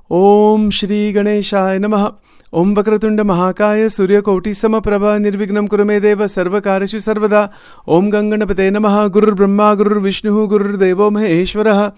Om Shri Ganeshaya Namaha. Om Vakratunda Mahakaya Surya Koti Samaprabha Nirvignam Kurumedeva Sarvakarishu Sarvada. Om Ganganapate Namaha. Gurur Brahma Gurur Vishnu Gurur Devo Maheshwaraha.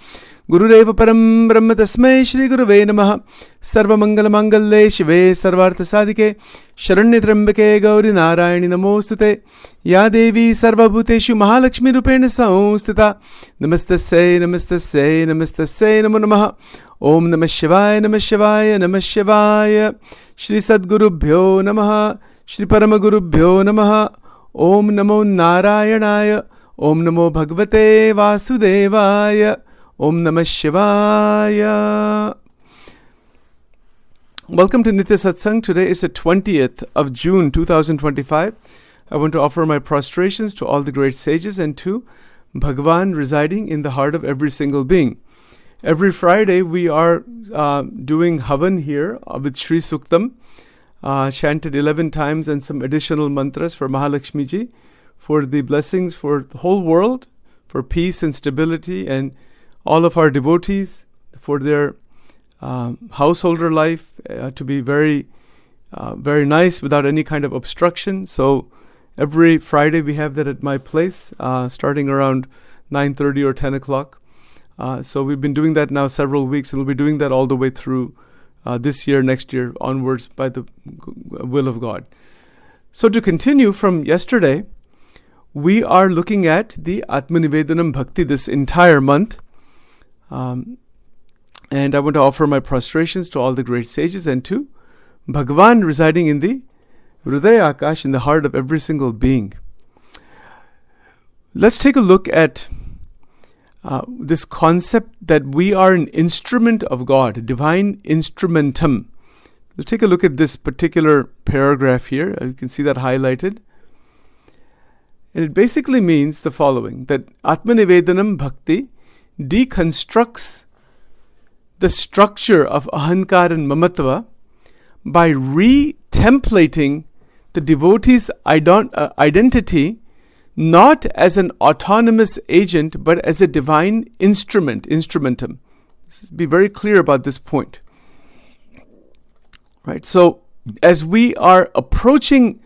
Gurudeva Param Brahma Tasmai Shri Guruve Namaha. Sarva Mangala Mangalle Shive Sarvartha Sadike Sharanya Trambake Gauri Narayani Namostute. Ya Devi Sarva Bhuteshu Mahalakshmi Rupena Samstita. Namastasya Namastasya Namastasya Namo Namaha. Om Namah Shivaya Namah Shivaya Namah Shivaya. Shri Sadgurubhyo Namaha. Shri Paramagurubhyo Namaha. Om Namo Narayanaya. Om Namo Bhagavate Vasudevaya. Om Namah Shivaya. Welcome to Nitya Satsang. Today is the 20th of June 2025. I want to offer my prostrations to all the great sages and to Bhagavan residing in the heart of every single being. Every Friday we are doing Havan here with Sri Suktam, chanted 11 times, and some additional mantras for Mahalakshmi Ji, for the blessings for the whole world, for peace and stability, and all of our devotees, for their householder life to be very nice without any kind of obstruction. So every Friday we have that at my place, starting around 9:30 or 10 o'clock. So we've been doing that now several weeks, and we'll be doing that all the way through this year, next year, onwards by the will of God. So to continue from yesterday, we are looking at the Ātma-Nivedanam Bhakti this entire month. And I want to offer my prostrations to all the great sages and to Bhagavan residing in the Hridaya Akash, in the heart of every single being. Let's take a look at this concept that we are an instrument of God, divine instrumentum. Let's take a look at this particular paragraph here. You can see that highlighted. And it basically means the following, that Ātma-Nivedanam Bhakti deconstructs the structure of ahankar and mamatva by re-templating the devotee's identity not as an autonomous agent but as a divine instrumentum. Be very clear about this point. Right? So as we are approaching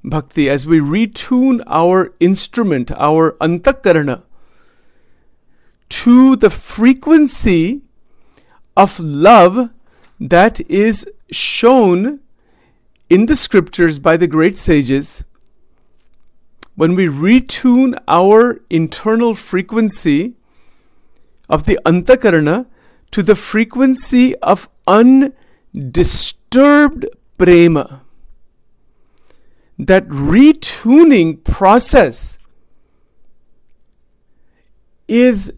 bhakti, as we retune our instrument, our antakarana, to the frequency of love that is shown in the scriptures by the great sages, when we retune our internal frequency of the antakarana to the frequency of undisturbed prema, that retuning process is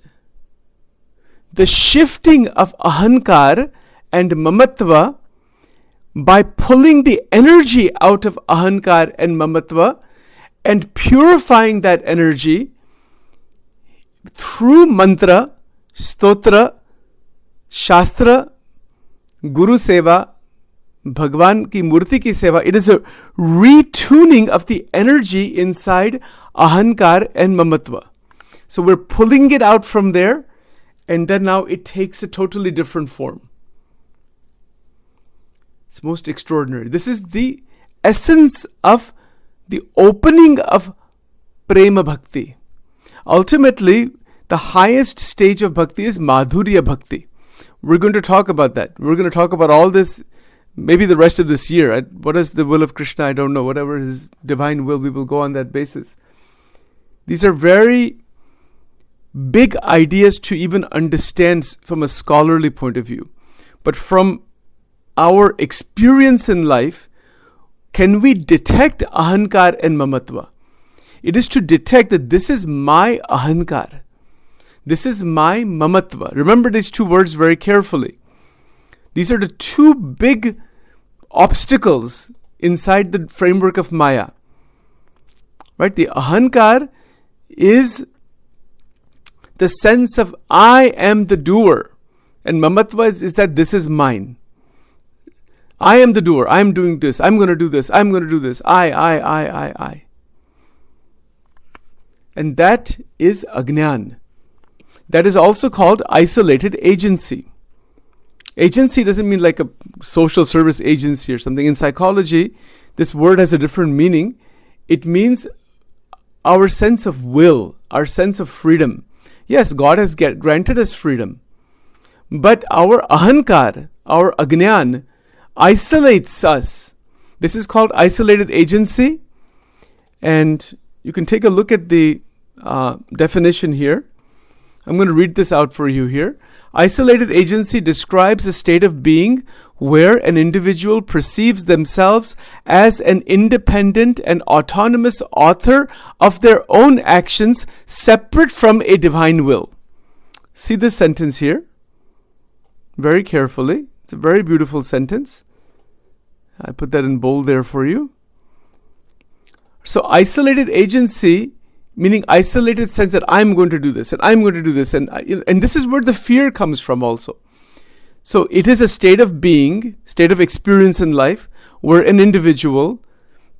the shifting of ahankar and mamatva by pulling the energy out of ahankar and mamatva and purifying that energy through mantra, stotra, shastra, guru seva, Bhagwan ki murti ki seva. It is a retuning of the energy inside ahankar and mamatva. So we're pulling it out from there, and then now it takes a totally different form. It's most extraordinary. This is the essence of the opening of Prema Bhakti. Ultimately, the highest stage of Bhakti is Madhurya Bhakti. We're going to talk about that. We're going to talk about all this, maybe the rest of this year. What is the will of Krishna? I don't know. Whatever His divine will, we will go on that basis. These are very big ideas to even understand from a scholarly point of view. But from our experience in life, can we detect ahankar and mamatva? It is to detect that this is my ahankar, this is my mamatva. Remember these two words very carefully. These are the two big obstacles inside the framework of Maya. Right? The ahankar is the sense of I am the doer, and mamatva is that this is mine. I am the doer. I am doing this. I'm going to do this. I'm going to do this. I. And that is ajnan. That is also called isolated agency. Agency doesn't mean like a social service agency or something. In psychology, this word has a different meaning. It means our sense of will, our sense of freedom. Yes, God has granted us freedom. But our ahankar, our agnan, isolates us. This is called isolated agency. And you can take a look at the definition here. I'm going to read this out for you here. Isolated agency describes a state of being where an individual perceives themselves as an independent and autonomous author of their own actions, separate from a divine will. See this sentence here very carefully. It's a very beautiful sentence. I put that in bold there for you. So isolated agency, meaning isolated sense that I'm going to do this and I'm going to do this. And this is where the fear comes from also. So it is a state of being, state of experience in life, where an individual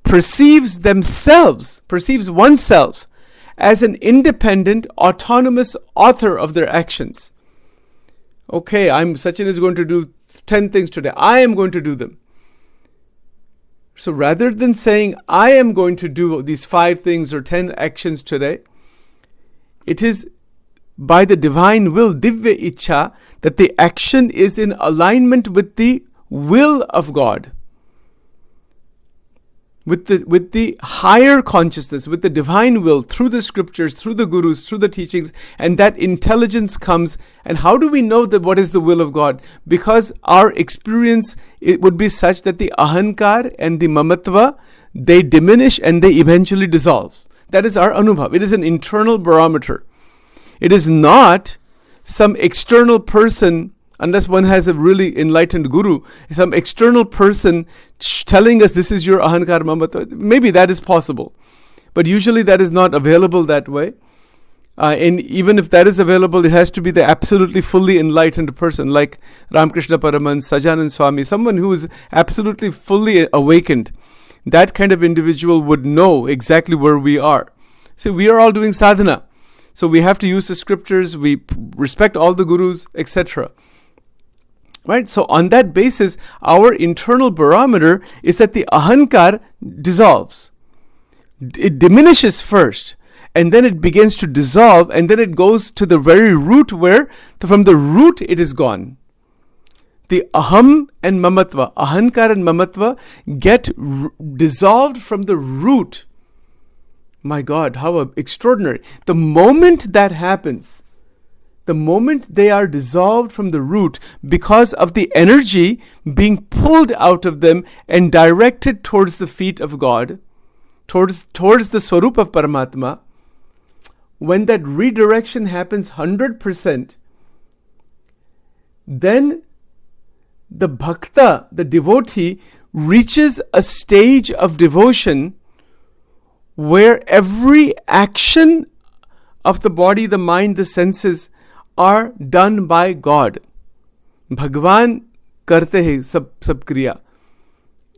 perceives oneself as an independent, autonomous author of their actions. Okay, Sachin is going to do 10 things today. I am going to do them. So rather than saying, I am going to do these 5 things or 10 actions today, it is by the divine will, divya ichha, that the action is in alignment with the will of God, with the higher consciousness, with the divine will, through the scriptures, through the gurus, through the teachings, and that intelligence comes. And how do we know that what is the will of God? Because our experience, it would be such that the ahankar and the mamatva, they diminish and they eventually dissolve. That is our anubhav. It is an internal barometer. It is not some external person, unless one has a really enlightened guru, some external person telling us this is your ahankar mamatva. Maybe that is possible. But usually that is not available that way. And even if that is available, it has to be the absolutely fully enlightened person, like Ramakrishna Paramahans, Sajanand Swami, someone who is absolutely fully awakened. That kind of individual would know exactly where we are. See, we are all doing sadhana. So we have to use the scriptures, we respect all the gurus, etc. Right? So on that basis, our internal barometer is that the ahankar dissolves. It diminishes first, and then it begins to dissolve, and then it goes to the very root where, from the root, it is gone. The aham and mamatva, ahankar and mamatva, get dissolved from the root. My God, how extraordinary. The moment that happens, the moment they are dissolved from the root because of the energy being pulled out of them and directed towards the feet of God, towards the Swarup of Paramatma, when that redirection happens 100%, then the bhakta, the devotee, reaches a stage of devotion where every action of the body, the mind, the senses are done by God. Bhagwan karte hai sab kriya.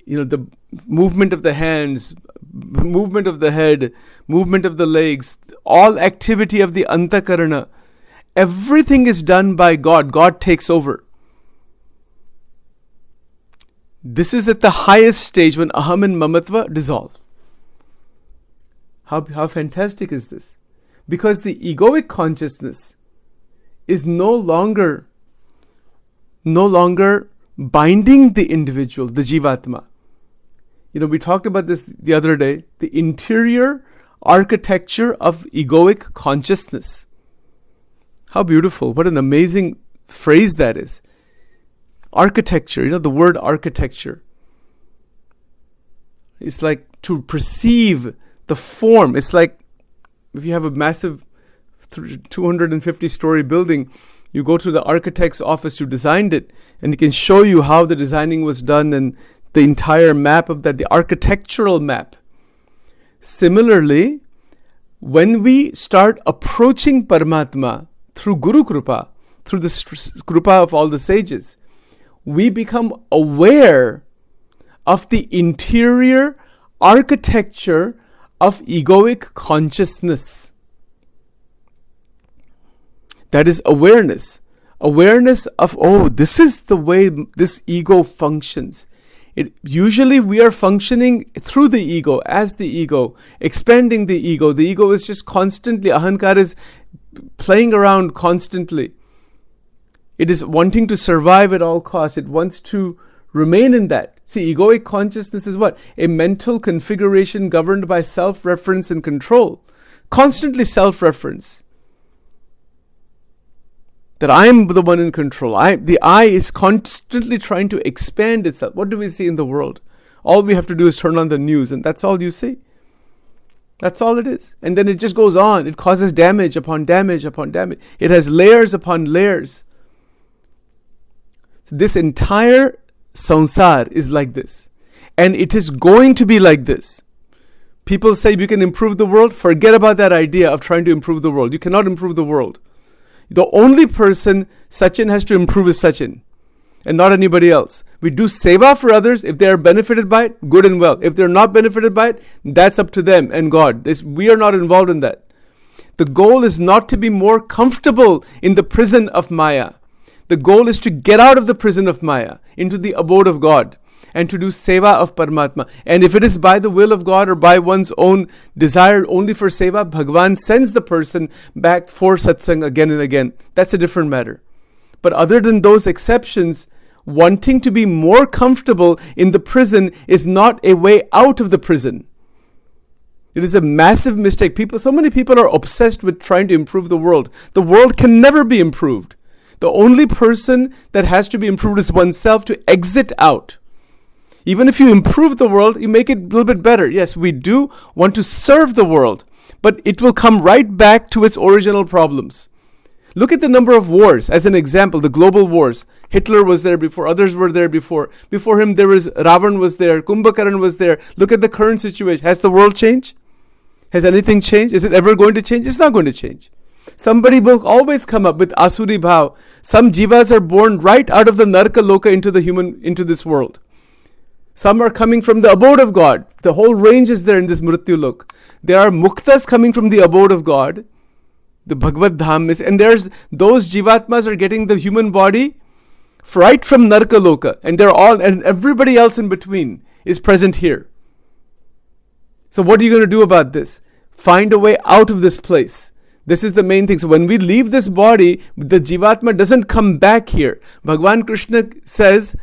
The movement of the hands, movement of the head, movement of the legs, all activity of the antakarana, everything is done by God. God takes over. This is at the highest stage when aham and mamatva dissolve. How fantastic is this? Because the egoic consciousness is no longer binding the individual, the jivatma. We talked about this the other day, the interior architecture of egoic consciousness. How beautiful, what an amazing phrase that is. Architecture, the word architecture. It's like to perceive the form. It's like if you have a massive 250-story building, you go to the architect's office who designed it, and he can show you how the designing was done and the entire map of that, the architectural map. Similarly, when we start approaching Paramatma through Guru Krupa, through the Krupa of all the sages, we become aware of the interior architecture of egoic consciousness. That is awareness. Awareness of, oh, this is the way this ego functions. Usually we are functioning through the ego, as the ego, expanding the ego. The ego is just constantly, ahankar is playing around constantly. It is wanting to survive at all costs. It wants to remain in that. See, egoic consciousness is what? A mental configuration governed by self-reference and control. Constantly self-reference. That I am the one in control. The I is constantly trying to expand itself. What do we see in the world? All we have to do is turn on the news, and that's all you see. That's all it is. And then it just goes on. It causes damage upon damage upon damage. It has layers upon layers. So this entire samsar is like this. And it is going to be like this. People say you can improve the world. Forget about that idea of trying to improve the world. You cannot improve the world. The only person Sachin has to improve is Sachin, and not anybody else. We do seva for others. If they are benefited by it, good and well. If they're not benefited by it, that's up to them and God. We are not involved in that. The goal is not to be more comfortable in the prison of Maya. The goal is to get out of the prison of Maya into the abode of God and to do seva of Paramatma. And if it is by the will of God or by one's own desire only for seva, Bhagwan sends the person back for satsang again and again. That's a different matter. But other than those exceptions, wanting to be more comfortable in the prison is not a way out of the prison. It is a massive mistake. So many people are obsessed with trying to improve the world. The world can never be improved. The only person that has to be improved is oneself to exit out. Even if you improve the world, you make it a little bit better. Yes, we do want to serve the world, but it will come right back to its original problems. Look at the number of wars. As an example, the global wars. Hitler was there before, others were there before. Before him, there was Ravan was there, Kumbhakaran was there. Look at the current situation. Has the world changed? Has anything changed? Is it ever going to change? It's not going to change. Somebody will always come up with Asuri Bhav. Some jivas are born right out of the Narka Loka into this world. Some are coming from the abode of God. The whole range is there in this Mrityu Lok. There are muktas coming from the abode of God. The Bhagavad Dham is, and there's those jivatmas are getting the human body right from Narka Loka. And and everybody else in between is present here. So what are you going to do about this? Find a way out of this place. This is the main thing. So when we leave this body, the jivatma doesn't come back here. Bhagwan Krishna says,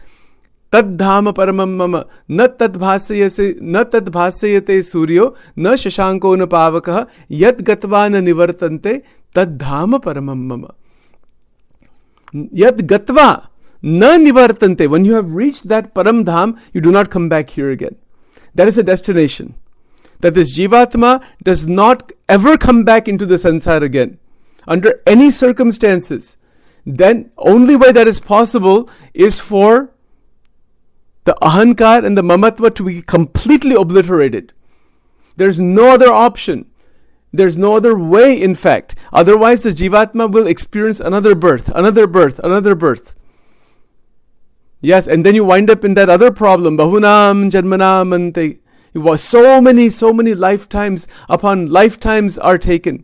Tad dhama paramam mama, na tad bhasayate suryo, na shashanko na pavakaha, yat gatva na nivartante, tad dhama paramam mama. Yat gatva na nivartante. When you have reached that param dham, you do not come back here again. That is a destination. That this jivatma does not ever come back into the sansar again, under any circumstances. Then only way that is possible is for the ahankar and the mamatva to be completely obliterated. There's no other option. There's no other way, in fact. Otherwise, the jivatma will experience another birth, another birth, another birth. Yes, and then you wind up in that other problem. Bahunam janmanam ante. So many lifetimes upon lifetimes are taken.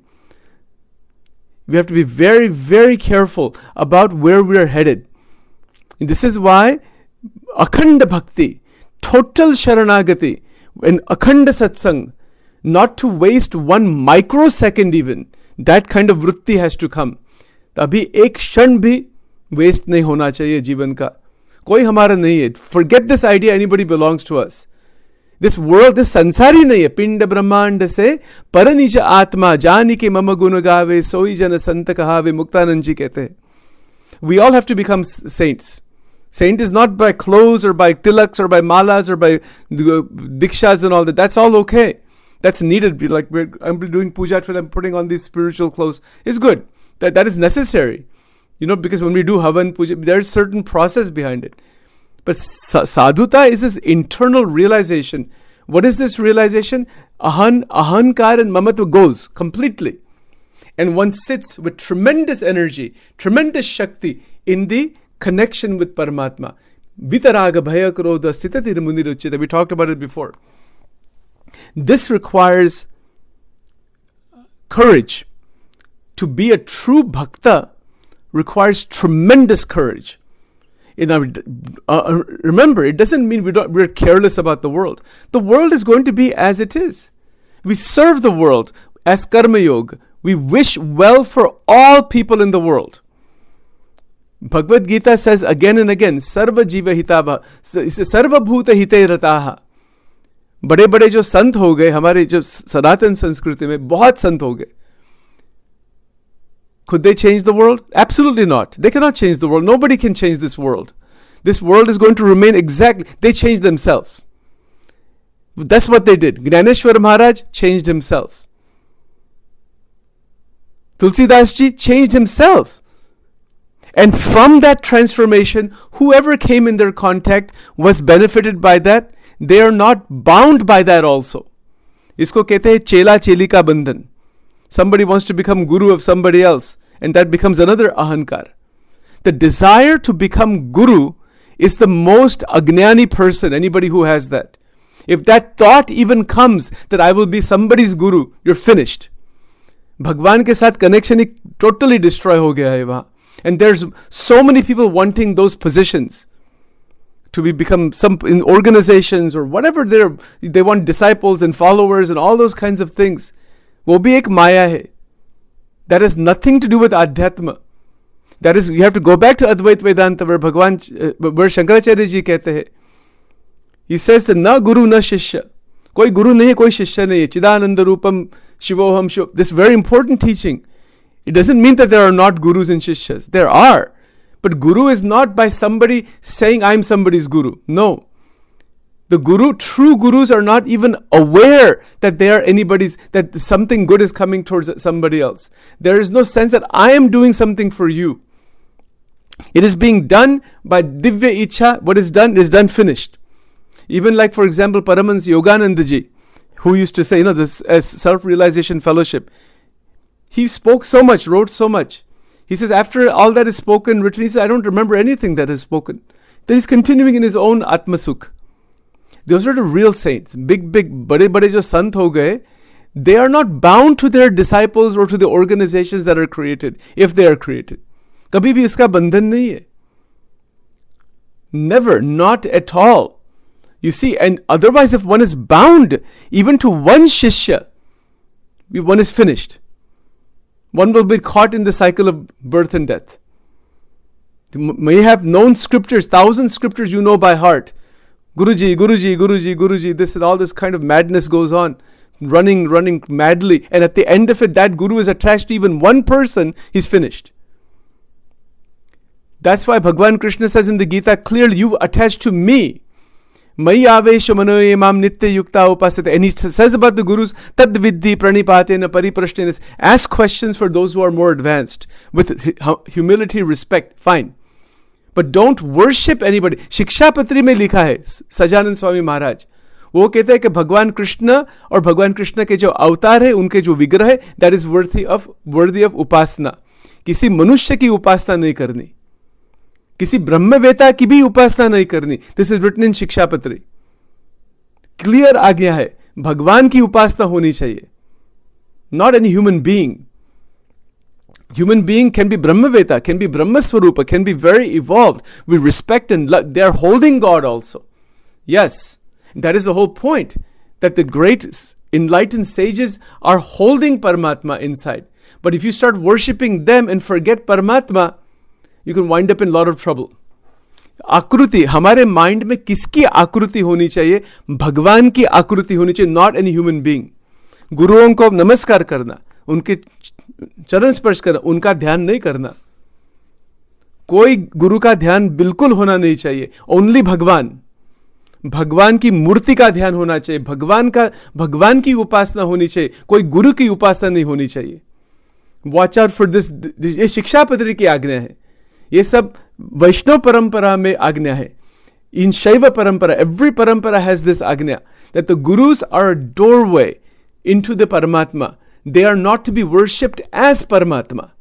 We have to be very, very careful about where we are headed. And this is why Akhanda Bhakti, total Sharanagati, and Akhanda Satsang, not to waste 1 microsecond even, that kind of vritti has to come. Abhi ek kshan bhi waste nahi hona chahiye जीवन का. कोई हमारा नहीं है. Forget this idea anybody belongs to us. This world, this sansari nahi hai. Pinda brahmand se paranij atma jani ke mama guna gave soi jana sant kahave Muktanand ji kehte hai. We all have to become saints. Saint is not by clothes or by tilaks or by malas or by dikshas and all that. That's all okay. That's needed. Like I'm doing puja till I'm putting on these spiritual clothes. It's good. That is necessary. Because when we do havan puja, there's certain process behind it. But sadhuta is this internal realization. What is this realization? Ahankar and mamatva goes completely. And one sits with tremendous energy, tremendous shakti in the connection with Paramatma. Vitaraga bhaya krodha sitatir muniruchita. We talked about it before. This requires courage. To be a true bhakta requires tremendous courage. Remember, it doesn't mean we're careless about the world. The world is going to be as it is. We serve the world as karma yoga. We wish well for all people in the world. Bhagavad Gita says again and again, Sarva Jiva Hitava, Sarva Bhuta Hite Rataha. बड़े बड़े जो संत हो गए हमारे जो सनातन संस्कृति में बहुत संत हो गए. Could they change the world? Absolutely not. They cannot change the world. Nobody can change this world. This world is going to remain exactly. They changed themselves. That's what they did. Gnaneshwar Maharaj changed himself. Tulsidas Ji changed himself. And from that transformation, whoever came in their contact was benefited by that. They are not bound by that also. इसको कहते हैं चेला चेली का बंधन. Somebody wants to become guru of somebody else, and that becomes another ahankar. The desire to become guru is the most agnani person, anybody who has that. If that thought even comes that I will be somebody's guru, you're finished. Bhagwan ke saath connection he totally destroy हो गया है वहाँ. And there's so many people wanting those positions to become some in organizations or whatever. They want disciples and followers and all those kinds of things. वो भी एक माया है. That has nothing to do with Adhyatma. That is, you have to go back to Advait Vedanta where Shankaracharya ji कहते हैं. He says that na guru na shishya. कोई गुरु नहीं है, कोई शिष्य नहीं है. Chidananda Rupam Shivoham Shiv. This very important teaching. It doesn't mean that there are not gurus and shishyas. There are. But guru is not by somebody saying I'm somebody's guru. No. The guru, true gurus are not even aware that they are anybody's, that something good is coming towards somebody else. There is no sense that I am doing something for you. It is being done by Divya Ichha. What is done finished. Even like, for example, Paramans Yogananda Ji, who used to say, this self-realization fellowship. He spoke so much, wrote so much. He says, after all that is spoken, written, he says, I don't remember anything that is spoken. Then he's continuing in his own Atma-Sukh. Those are the real saints. Big, bade jo sant ho gaye, they are not bound to their disciples or to the organizations that are created, if they are created. Kabhi bhi iska bandhan nahi hai. Never, not at all. You see, and otherwise if one is bound even to one shishya, one is finished. One will be caught in the cycle of birth and death. You may have known scriptures, 1,000 scriptures you know by heart. Guruji, Guruji, Guruji, Guruji, this and all this kind of madness goes on. Running madly. And at the end of it, that guru is attached to even one person, he's finished. That's why Bhagwan Krishna says in the Gita clearly, you attached to me. Mai avesha manoye mam nitya yukta upasate. And he says about the gurus, tad viddhi pranipatena pariprashtena. Ask questions for those who are more advanced. With humility, respect, fine. But don't worship anybody. Shikshapatri में लिखा है सजानंद स्वामी महाराज, वो कहते हैं कि भगवान कृष्ण और भगवान कृष्ण के जो अवतार है, उनके जो विग्रह है, that is worthy of उपासना. किसी मनुष्य की उपासना नहीं करनी, किसी ब्रह्मवेता की भी उपासना नहीं करनी. This is written in Shikshapatri. Clear आज्ञा है, भगवान की उपासना होनी चाहिए, not any human being. Human being can be Brahmaveta, can be Brahmaswarupa, can be very evolved. We respect and love. They are holding God also. Yes, that is the whole point. That the great enlightened sages are holding Paramatma inside. But if you start worshipping them and forget Paramatma, you can wind up in a lot of trouble. आकृति, हमारे mind में किसकी आकृति होनी चाहिए? भगवान की आकृति होनी चाहिए, not any human being. गुरुओं को नमस्कार करना, उनके चरण स्पर्श करना, उनका ध्यान नहीं करना. कोई गुरु का ध्यान बिल्कुल होना नहीं चाहिए. ओनली भगवान की मूर्ति का ध्यान होना चाहिए. भगवान की उपासना होनी चाहिए. कोई गुरु की उपासना नहीं होनी चाहिए. Watch out for this. ये शिक्षापत्री की आज्ञा है. ये सब वैष्णव परंपरा में आज्ञा है. इन शैव परंपरा, एवरी परंपरा हैज दिस आज्ञा that the gurus are a doorway into the Paramatma. They are not to be worshipped as Paramatma.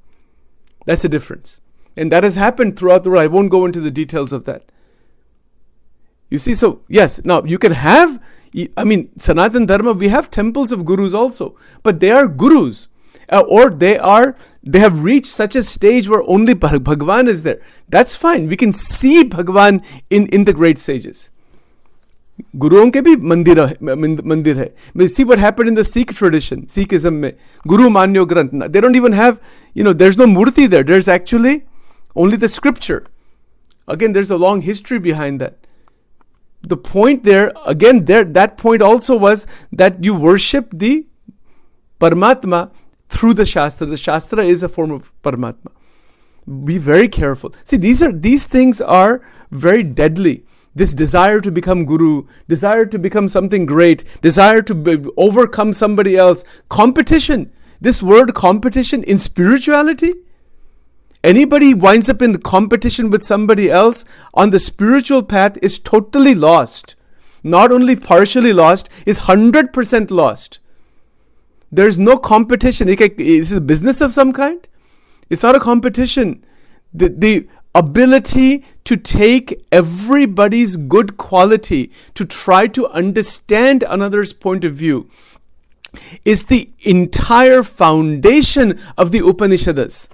That's the difference. And that has happened throughout the world. I won't go into the details of that. You see, so yes, now you can have, Sanatan Dharma, we have temples of gurus also, but they are gurus. or they have reached such a stage where only Bhagwan is there. That's fine. We can see Bhagwan in the great sages. गुरुओं के भी मंदिर है. See what happened in the Sikh tradition, Sikhism में. Guru Manyo Granth. They don't even have, there's no murti there. There's actually only the scripture. Again, there's a long history behind that. The point there, again, that point also was that you worship the Paramatma through the Shastra. The Shastra is a form of Paramatma. Be very careful. See, these things are very deadly. This desire to become guru, desire to become something great, desire to overcome somebody else. Competition. This word competition in spirituality. Anybody winds up in competition with somebody else on the spiritual path is totally lost. Not only partially lost, is 100% lost. There's no competition. Is it a business of some kind? It's not a competition. The ability to take everybody's good quality, to try to understand another's point of view, is the entire foundation of the Upanishads.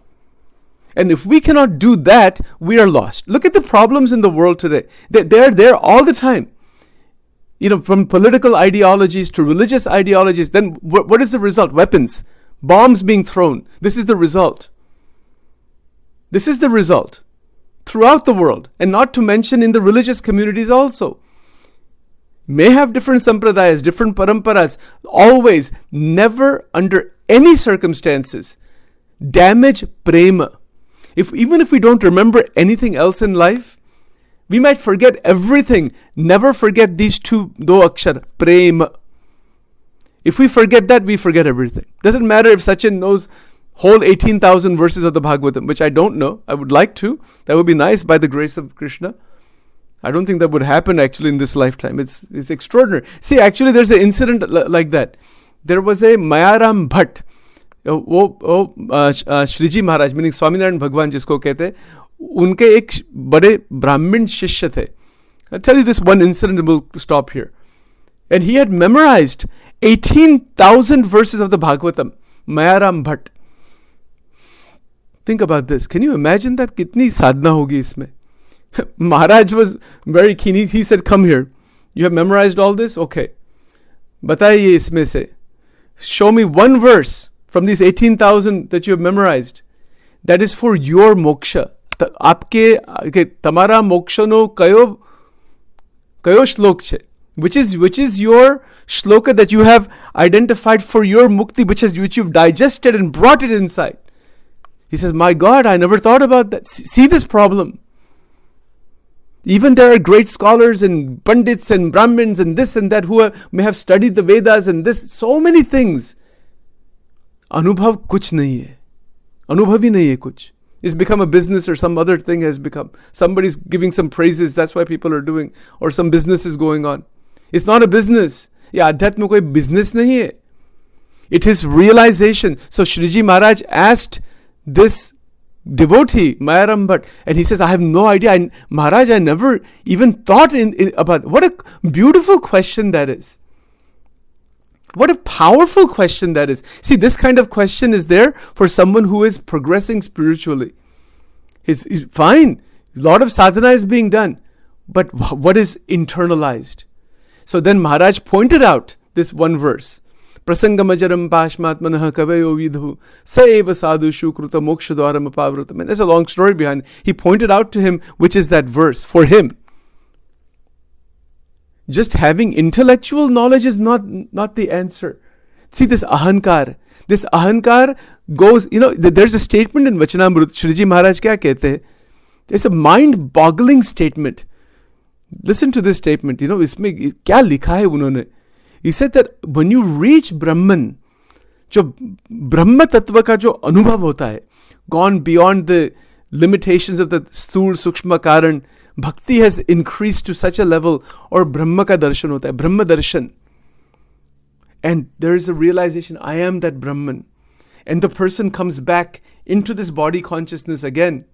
And if we cannot do that, we are lost. Look at the problems in the world today. They're there all the time. From political ideologies to religious ideologies. Then what is the result? Weapons. Bombs being thrown. This is the result. This is the result. Throughout the world, and not to mention in the religious communities also. May have different sampradayas, different paramparas, always, never under any circumstances, damage prema. Even if we don't remember anything else in life, we might forget everything. Never forget these do akshar, prema. If we forget that, we forget everything. Doesn't matter if Sachin knows whole 18,000 verses of the Bhagavatam, which I don't know. I would like to. That would be nice by the grace of Krishna. I don't think that would happen actually in this lifetime. It's extraordinary. See, actually there's an incident like that. There was a Mayaram Bhatt. Shriji Maharaj meaning Swaminarayan Bhagwan जिसको कहते, उनके एक बड़े ब्राह्मण शिष्य थे. I'll tell you this one incident and we'll stop here. And he had memorized 18,000 verses of the Bhagavatam. Mayaram Bhatt. Think about this. Can you imagine that? Kitni sadhana hogi isme? Maharaj was very keen. He said, come here. You have memorized all this? Okay. Bataiye isme se. Show me one verse from these 18,000 that you have memorized that is for your moksha. Aapke tamara moksha no kayo shlok che. Which is your shloka that you have identified for your mukti, which you've digested and brought it inside. He says, my God, I never thought about that. See this problem. Even there are great scholars and pandits and brahmins and this and that who may have studied the Vedas and this, so many things. Anubhav kuch nahi hai. Anubhav hi nahi hai kuch. It's become a business or some other thing has become. Somebody's giving some praises, that's why people are doing, or some business is going on. It's not a business. Ye adhyatma koi business nahi hai. It is realization. So Shriji Maharaj asked this devotee, Mayaram Bhatt, and he says, I have no idea. Maharaj, I never even thought about. What a beautiful question that is. What a powerful question that is. See, this kind of question is there for someone who is progressing spiritually. He's fine. A lot of sadhana is being done. But what is internalized? So then Maharaj pointed out this one verse. Prasangamajaram pashmatmanah kavayo vidhu saeva sadhu shukruta mokshadwaram apavrutam. And there's a long story behind it. He pointed out to him which is that verse for him. Just having intellectual knowledge is not the answer. See this ahankar. This ahankar goes, there's a statement in Vachanamrut. Shriji Maharaj kya kehte hai? It's a mind-boggling statement. Listen to this statement. Isme kya likha hai unhone? He said that when you reach Brahman, जो ब्रह्म तत्व का जो अनुभव होता है, gone beyond the limitations of the स्थूल सूक्ष्म कारण, bhakti has increased to such a level, और ब्रह्म का दर्शन होता है, ब्रह्म दर्शन. And there is a realization, I am that Brahman. And the person comes back into this body consciousness again.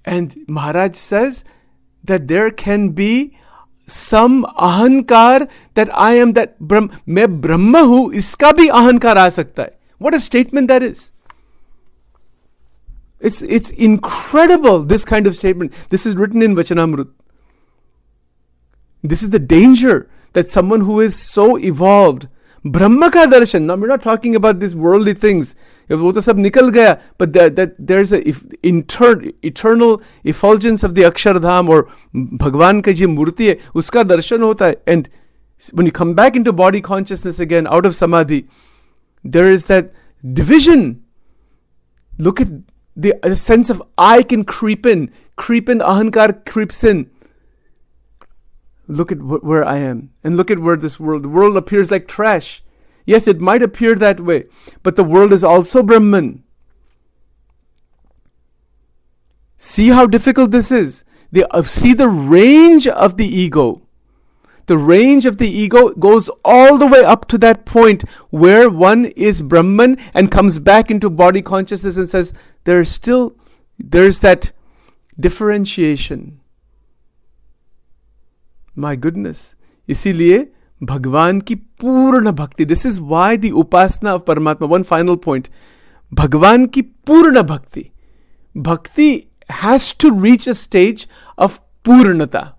And Maharaj says that there can be some ahankar that I am that Brahma. मैं ब्रह्म हूँ, इसका भी अहंकार आ सकता है. What a statement that is. It's incredible, this kind of statement. This is written in Vachanamrut. This is the danger that someone who is so evolved, Brahma ka darshan. Now we're not talking about these worldly things. वो तो सब निकल गया, but that there's a eternal effulgence of the Akshardham or Bhagwan का जो मूर्ति है, उसका दर्शन होता है. And when you come back into body consciousness again, out of samadhi, there is that division. Look at the sense of I can creep in, ahankar creeps in. Look at where I am, and look at where the world appears like trash. Yes, it might appear that way, but the world is also Brahman. See how difficult this is. See the range of the ego. The range of the ego goes all the way up to that point where one is Brahman and comes back into body consciousness and says, there's that differentiation. My goodness. इसीलिए भगवान की पूर्ण भक्ति. This is why the upasana of Paramatma. One final point. भगवान की पूर्ण भक्ति. Bhakti has to reach a stage of purnata.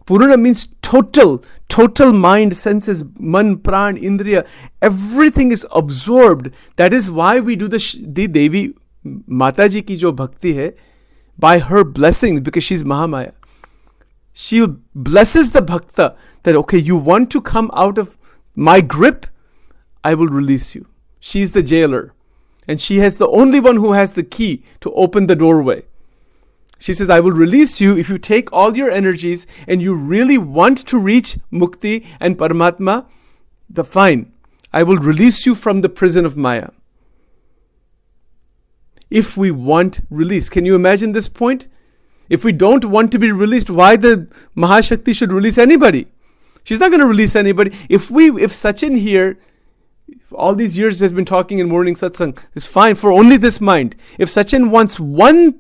Purna means total mind, senses, man, pran, indriya. Everything is absorbed. That is why we do the Devi Mataji ki jo bhakti hai, by her blessings, because she's Mahamaya. She blesses the bhakta that, okay, you want to come out of my grip, I will release you. She's the jailer. And she has the only one who has the key to open the doorway. She says, I will release you if you take all your energies and you really want to reach Mukti and Paramatma, fine. I will release you from the prison of Maya. If we want release. Can you imagine this point? If we don't want to be released, why the Mahashakti should release anybody? She's not going to release anybody. If Sachin here, all these years has been talking in morning satsang, is fine for only this mind. If Sachin wants one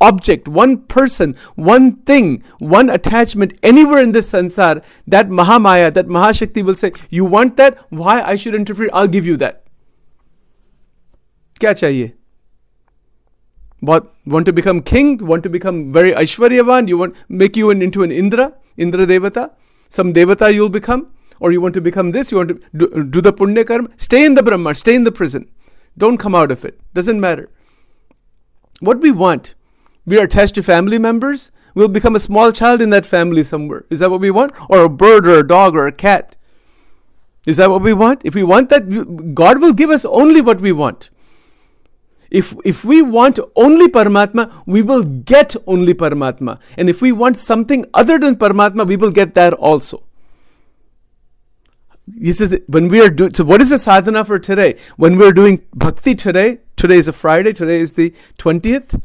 object, one person, one thing, one attachment anywhere in this sansar, that Mahamaya, that Mahashakti will say, you want that? Why I should interfere? I'll give you that. Kya chahiye? Want to become king? Want to become very Aishwaryavan? You want make you into an Indra Devata? Some Devata you'll become? Or you want to become this? You want to do the Punya Karma? Stay in the Brahma, stay in the prison. Don't come out of it. Doesn't matter. What we want, we are attached to family members. We'll become a small child in that family somewhere. Is that what we want? Or a bird or a dog or a cat? Is that what we want? If we want that, God will give us only what we want. If we want only Paramatma, we will get only Paramatma. And if we want something other than Paramatma, we will get that also. He says, when we are doing, so what is the sadhana for today? When we are doing bhakti today is a Friday, today is the 20th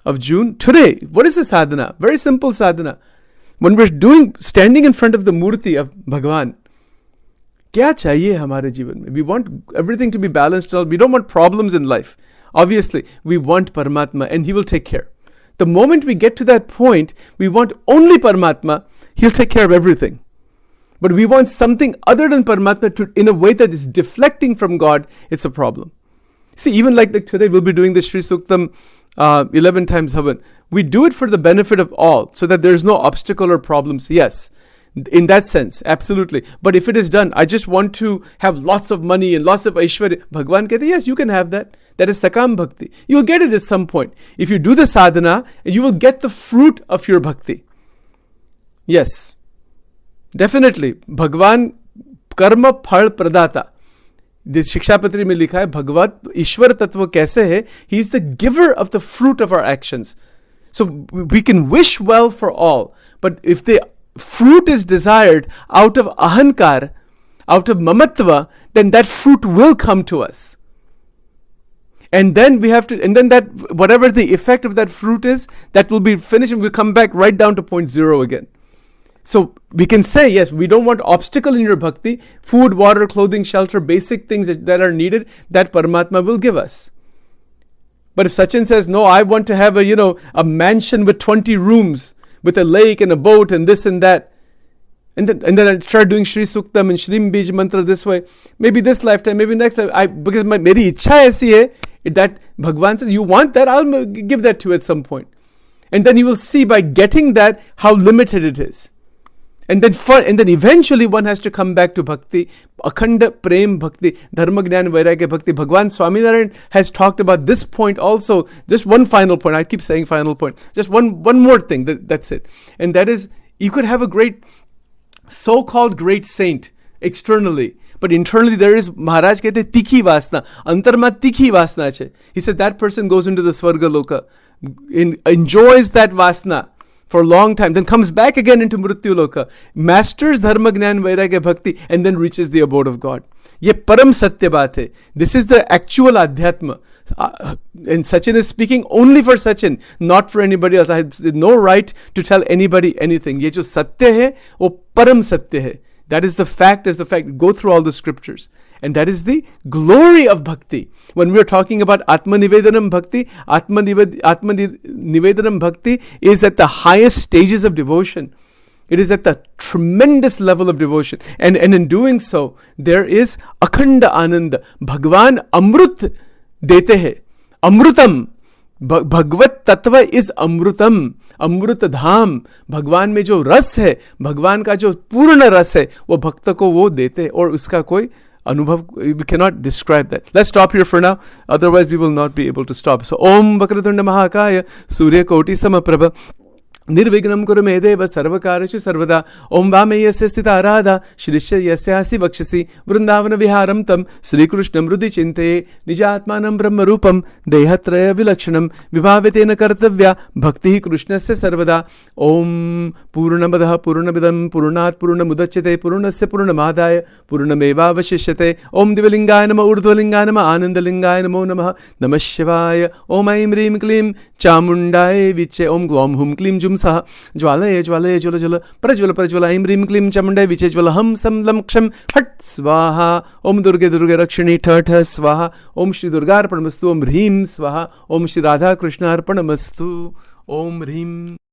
of June. Today, what is the sadhana? Very simple sadhana. When we're standing in front of the murti of Bhagavan, kya chahiye hamare jeevan mein? We want everything to be balanced. We don't want problems in life. Obviously, we want Paramatma and He will take care. The moment we get to that point, we want only Paramatma, He'll take care of everything. But we want something other than Paramatma in a way that is deflecting from God, it's a problem. See, even like today, we'll be doing the Sri Suktam 11 times Havan. We do it for the benefit of all, so that there's no obstacle or problems. Yes, in that sense, absolutely. But if it is done, I just want to have lots of money and lots of Aishwarya. Bhagwan kehte, yes, you can have that. That is Sakam Bhakti. You'll get it at some point. If you do the sadhana, you will get the fruit of your bhakti. Yes, definitely. Bhagwan karma phal pradata. This Shikshapatri mein likha hai, Bhagavad Ishwar Tattva kaise hai? He is the giver of the fruit of our actions. So we can wish well for all. But if the fruit is desired out of ahankar, out of mamatva, then that fruit will come to us. And then that whatever the effect of that fruit is, that will be finished and we'll come back right down to point zero again. So we can say, yes, we don't want obstacle in your bhakti. Food, water, clothing, shelter, basic things that are needed, that Paramatma will give us. But if Sachin says, no, I want to have a mansion with 20 rooms, with a lake and a boat and this and that, And then I started doing Shri Suktam and Shrim Bij Mantra this way. Maybe this lifetime, maybe next time. Because meri ichha aisi hai that Bhagwan says, you want that, I'll give that to you at some point. And then you will see by getting that how limited it is. And then eventually one has to come back to bhakti, akhanda prem bhakti, dharma gnan vairagya bhakti. Bhagwan Swaminarayan has talked about this point also. Just one final point. I keep saying final point. Just one more thing. That's it. And that is, you could have a great, so-called great saint externally, but internally there is, Maharaj kehte, tikhi vasna, antarma tikhi vasna che. He said that person goes into the Swarga Loka, enjoys that vasna for a long time, then comes back again into Mrityu Loka, masters dharma gnan vairagya bhakti, and then reaches the abode of God. Ye param satya baat hai. This is the actual adhyatma. And Sachin is speaking only for Sachin, not for anybody else. I have no right to tell anybody anything. Ye jo satya hai, wo param satya hai. That is the fact, Go through all the scriptures. And that is the glory of bhakti. When we are talking about Ātma-Nivedanam bhakti, Ātma-Nivedanam bhakti is at the highest stages of devotion. It is at the tremendous level of devotion. And in doing so, there is akhanda ananda. Bhagwan amrut dete hai. Amrutam. भगवत तत्व is अमृतम, अमृत धाम. भगवान में जो रस है, भगवान का जो पूर्ण रस है, वो भक्त को वो देते और उसका कोई अनुभव, we cannot describe that. Let's stop here for now, otherwise we will not be able to stop. So Om Vakratunda Mahakaya Surya Koti Samaprabha निर्विघ्नं कुरु मे देव सर्वकार्येषु सर्वदा. ओम वामे यस्य स्थिता राधा श्रीश्च यस्यासि वक्षसि वृंदावन विहारं तं श्रीकृष्णं हृदि चिन्तये निजात्मानं ब्रह्मरूपं देहत्रय विलक्षणं विभाव्यतेन कर्तव्या भक्तिः कृष्णस्य सर्वदा. ओम पूर्णमदः पूर्णमिदं पूर्णात् पूर्णमुदच्यते पूर्णस्य पूर्णमादाय पूर्णमेवावशिष्यते. ओम दिव्यलिंगाय नमः ऊर्ध्वलिंगाय नमः आनंदलिंगाय नमो नमः. नमः शिवाय. ओम ऐं ह्रीं क्लीं चामुण्डाय विचे. ओम ग्लौं हुं क्लीं जुं सः ज्वालय ज्वालय ज्वल ज्वल प्रज्वल प्रज्वल ऐं ह्रीं क्लीं चामुण्डाय विचे ज्वल हं सं लं क्षं फट् स्वाहा. ओम दुर्गे दुर्गे रक्षिणी ठ ठ स्वाहा. ओम श्री दुर्गार्पणमस्तु. ओम ह्रीं स्वाहा. ओम श्री राधा कृष्णार्पणमस्तु. ओम ह्रीं.